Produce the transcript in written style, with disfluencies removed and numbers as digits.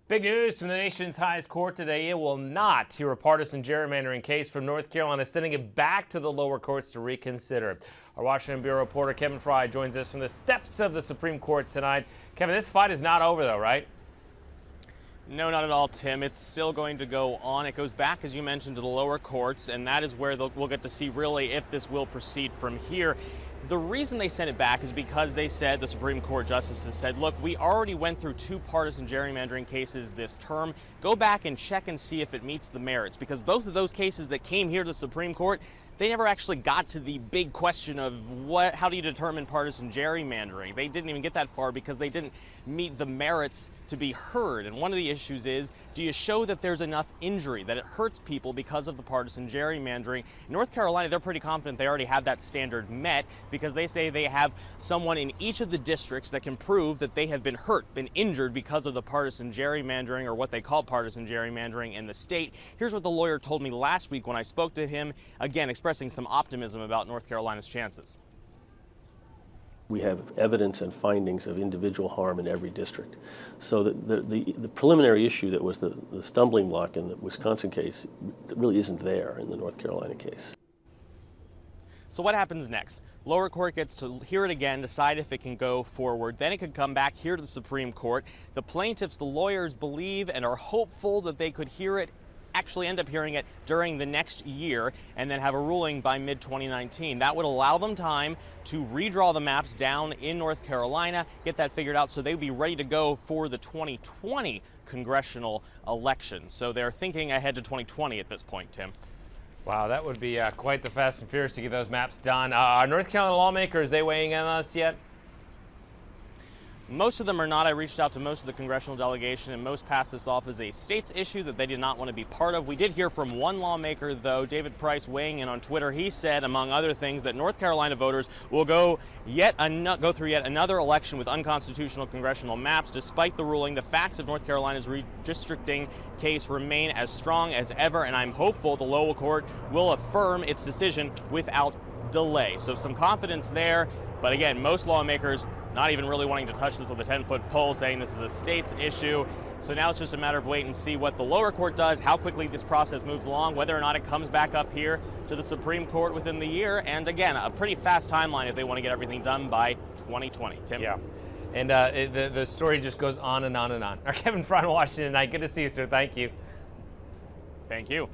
Big news from the nation's highest court today. It will not hear a partisan gerrymandering case from North Carolina, sending it back to the lower courts to reconsider. Our Washington Bureau reporter Kevin Frey joins us from the steps of the Supreme Court tonight. Kevin, this fight is not over though, right? No, not at all, Tim. It's still going to go on. It goes back, as you mentioned, to the lower courts, and that is where we'll get to see really if this will proceed from here. The reason they sent it back is because they said, the Supreme Court justices said, look, we already went through 2 partisan gerrymandering cases this term. Go back and check and see if it meets the merits, because both of those cases that came here to the Supreme Court, they never actually got to the big question of how do you determine partisan gerrymandering. They didn't even get that far because they didn't meet the merits to be heard. And one of the issues is, do you show that there's enough injury, that it hurts people because of the partisan gerrymandering? In North Carolina, they're pretty confident they already have that standard met because they say they have someone in each of the districts that can prove that they have been hurt, been injured because of the partisan gerrymandering, or what they call partisan gerrymandering in the state. Here's what the lawyer told me last week when I spoke to him, again, expressing some optimism about North Carolina's chances. We have evidence and findings of individual harm in every district. So the preliminary issue that was the stumbling block in the Wisconsin case really isn't there in the North Carolina case. So what happens next? Lower court gets to hear it again, decide if it can go forward. Then it could come back here to the Supreme Court. The plaintiffs, the lawyers, believe and are hopeful that they could hear it, actually end up hearing it during the next year, and then have a ruling by mid-2019. That would allow them time to redraw the maps down in North Carolina, get that figured out so they would be ready to go for the 2020 congressional election. So they're thinking ahead to 2020 at this point, Tim. Wow, that would be quite the fast and furious to get those maps done. Are North Carolina lawmakers, they weighing in on us yet? Most of them are not. I reached out to most of the congressional delegation, and most passed this off as a state's issue that they did not want to be part of. We did hear from one lawmaker, though, David Price, weighing in on Twitter. He said, among other things, that North Carolina voters will go through yet another election with unconstitutional congressional maps. Despite the ruling, the facts of North Carolina's redistricting case remain as strong as ever, and I'm hopeful the lower court will affirm its decision without delay. So some confidence there, but again, most lawmakers not even really wanting to touch this with a 10-foot pole, saying this is a state's issue. So now it's just a matter of wait and see what the lower court does, how quickly this process moves along, whether or not it comes back up here to the Supreme Court within the year. And again, a pretty fast timeline if they want to get everything done by 2020. Tim? Yeah. And the story just goes on and on and on. Our Kevin Frey in Washington tonight. Good to see you, sir. Thank you. Thank you.